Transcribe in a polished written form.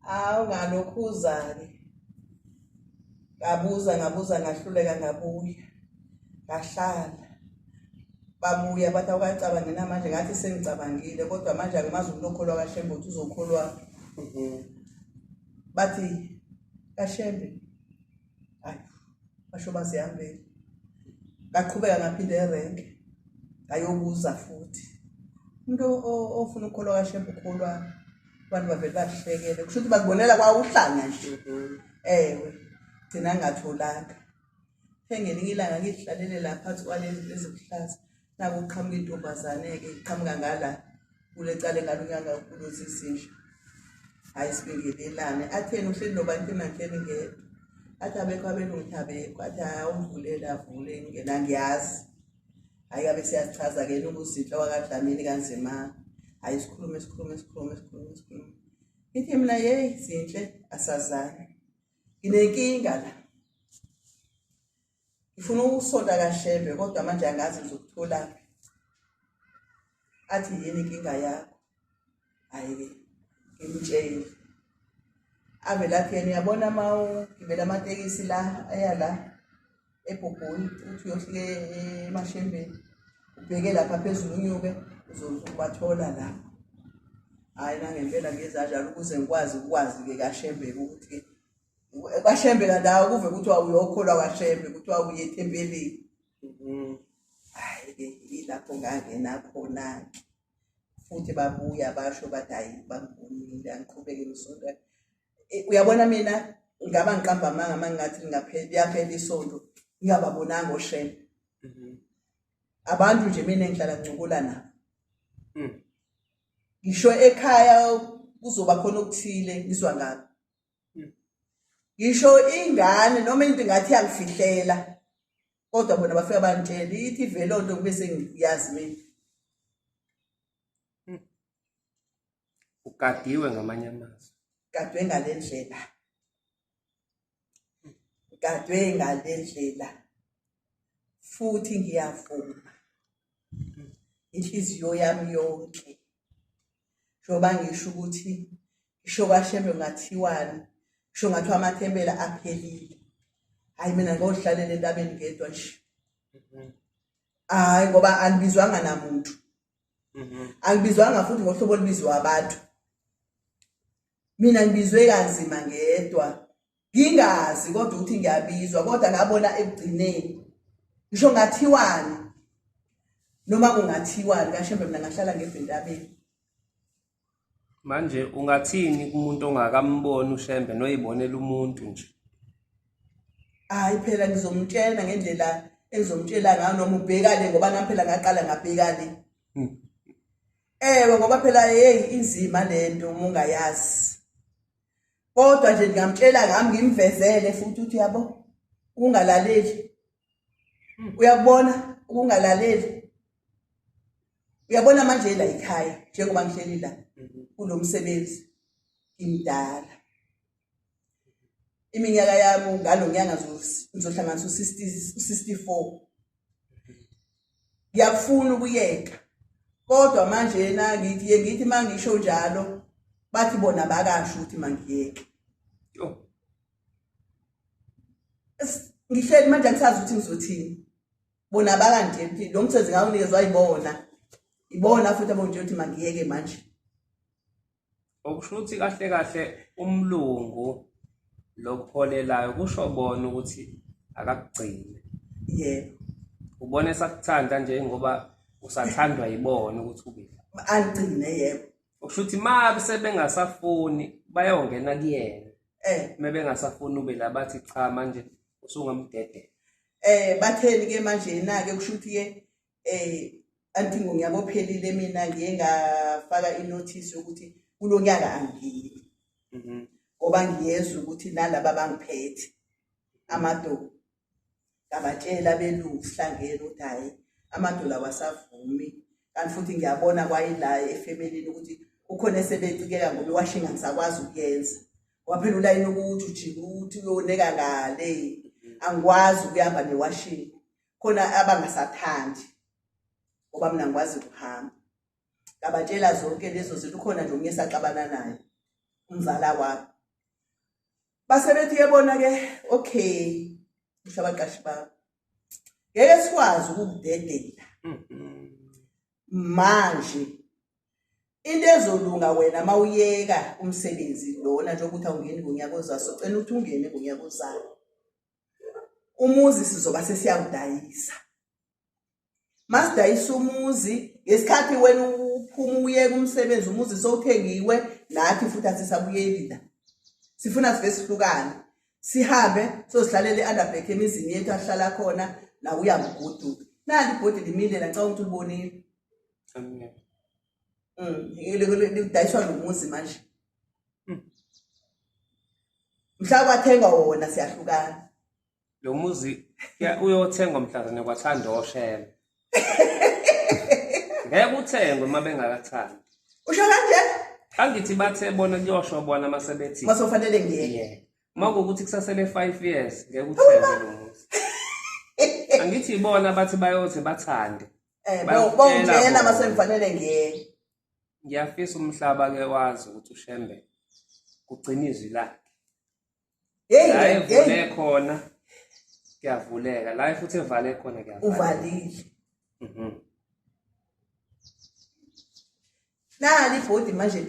Awu ngalokhu uzake. Ngabuza ngahluleka ngabuya. Ngahlala. Babuya bathi awukacabangi namanje ngathi sengicabangile kodwa manje akumazi ukukholwa kaShembe uthi uzokholwa. Bathi kaShembe. Hayi. Basho basihambele. Ngaqhubeka ngaphinde erenke. Ngayobuza futhi. Umuntu ofuna ukukholwa kaShembe ukholwa abantu bavele bahlekele. Kusho ukuthi bakubonela kwawuhlanga nje. Ewe. Thina ngatholanga. Ngelinye ilanga ngihlalele lapha phansi kwalezi lezihlaza. Naku uqhamuka intombazane ke iqhamuka ngala kule cala ngalunyanga ukulozi isinja. Hayi sibingelelane. Atheni uhleli nobantu emanhleni ngedwa. Athi abekho abelungu abekho. Athi awuvulela avule ngena ngiyazi. Hayi abe siyachaza ke nokuzinhla wakadlamini kanzima. Hayi sikhulume. Ithi mina hey zinhle asazana. Nginenkinga la. Ngifuna ukusonda kaShembe kodwa manje angazi ngizokuthola. Athi yini inkinga yakho? Hayi ke ngimtshela. Ave lapha yena uyabona mawugibela amatekisi la aya la eBhobhoni uthi uyohlike eMashembeni. Ubheke lapha phezulu unyuke uzobathola la. Hayi na ngempela ngezazi ukuze ngikwazi ke kaShembe ukuthi kaShembe kandawo kuve kuthiwa uyokholwa kaShembe kuthiwa uye ethempelini. Hayi ke ilapho ngangena khona futhi babuya basho bathi hayi bangibonile angiqhubeke ngisonto. Uyabona mina ngaba ngiqamba amanga mangathi yaphela isonto ngingababonanga oShembe. Abantu nje mina engihlala ngicukula nabo. Ngisho ekhaya kuzoba khona okuthile ngizwa ngabo. Ngisho ingane noma into ngathi yangifihlela kodwa bona bafika bantshela ithi vele onto kube sengiyazi mina. Ugadiwe ngamanye amazwi. Gadwe ngalendlela. Futhi ngiyavuma. Inhliziyo yami yonke. Njoba ngisho ukuthi isho kaShembe ngathiwani. Sho ngathiwa amathembela aphelile. Hayi mina ngohlalela entabeni ngedwa nje. Hayi ngoba angibizwanga namuntu. Angibizwanga futhi ngohlobo olubizwa abantu. Mina ngibizwe kanzima ngedwa. Ngingazi kodwa ukuthi ngiyabizwa kodwa ngabona ekugcineni. Ngisho ngathiwani. Noma kungathiwani kaShembe mina ngahlala ngedwa entabeni. Manje ungathini kumuntu ongakammboni uShembe noyibonela umuntu nje? Hayi phela ngizomtshela ngendlela engizomtshela ngayo noma ubhekale ngoba nami phela ngaqala ngabhekale. Ewe ngoba phela hey inzima lento uma ungayazi. Kodwa nje ngingamtshela ngami ngimvezele futhi uthi yabo ungalaleli. Uyabona ukungalaleli. Uyabona manje la ekhaya njengoba ngihleli la. Kulomsebenzi imdala. Iminyaka yami ngalonyanga ngizohlanganisa u64. Ngiyafuna ukuyeka. Kodwa manje na ngithi mangisho njalo bathi bona bakasho ukuthi mangiyeke. Ngihleli manje angisazi ukuthi ngizothini. Bona bakanje ukuthi lo msebenzi ngawunikezwa yibona. Ibona futhi abonje ukuthi mangiyeke manje. Okusho ukuthi kahle umlungu lokholelayo kusho bona ukuthi akakugcine. Yebo. Ubone esakuthanda nje ngoba usathandwa yibona ukuthi ube. Angigcine yebo. Okusho ukuthi mabe sebengasafuni bayongena kuyena. Mebengasafuni ube la bathi cha manje usungamdede. Batheni ke manje na ke kusho ukuthi ke anti ngiyabophelile mina ngiye ngafaka inotice ukuthi kulonyaka angiyi. Ngoba ngiyezwe ukuthi nalabo bangiphethe amadoda ngabatshela belungu sihlangene ukuthi hayi amadoda wasavumi kanti futhi ngiyabona kwayila efamily ukuthi ukhona esebecikeka ngoba iwashing angisakwazi ukuyenza. Ngoba phela ulayini ukuthi ujike ukuthi uyoneka ngale angikwazi ukuhamba newashing khona abangasathandi ngoba mina ngikwazi ukuhamba. ngabatshela zonke lezo zinto ukhona nje umnye saxabana naye umzala wami base bethi yebona ke okay usho abaqashi bami ngeke sikwazi ukudedela manje into ezolunga wena mawuyeka umsebenzi lona nje ukuthi awungeni ngonyaka ozayo socela ukuthi ungene ngonyaka ozayo umuzi sizoba sesiyawudayisa masidayisa umuzi ngesikhathi wena uphuma uyeka umsebenzi umuzi sowuthengiwe nathi futhi asisabuyeli la sifuna sive sihlukane sihambe sozihlalele underbreak emizini yethu ahlala khona la uyamguduka nali ibhodi limile la ngicela ukuthi ulibonile lidayiswa nomuzi manje mhla kwathenga wona siyahlukana lo muzi uyothengwa mhlazane kwathandoshelwa ngeke uthengwe uma bengakathandi usho kanje angithi bathe bona kuyosho bona masebethi masofanele ngiyeke uma kuukuthi kusasele 5 years ngeke uthengwe lo muzi angithi ibona bathi bayothi bathande bongena masemfanele ngiyeke ngiyafisa umhlaba ke wazi ukuthi uShembe ugcina izwi lakhe la evule khona kuyavuleka la futhi evale khona kuyavaleka uvalile nali ibhodi manje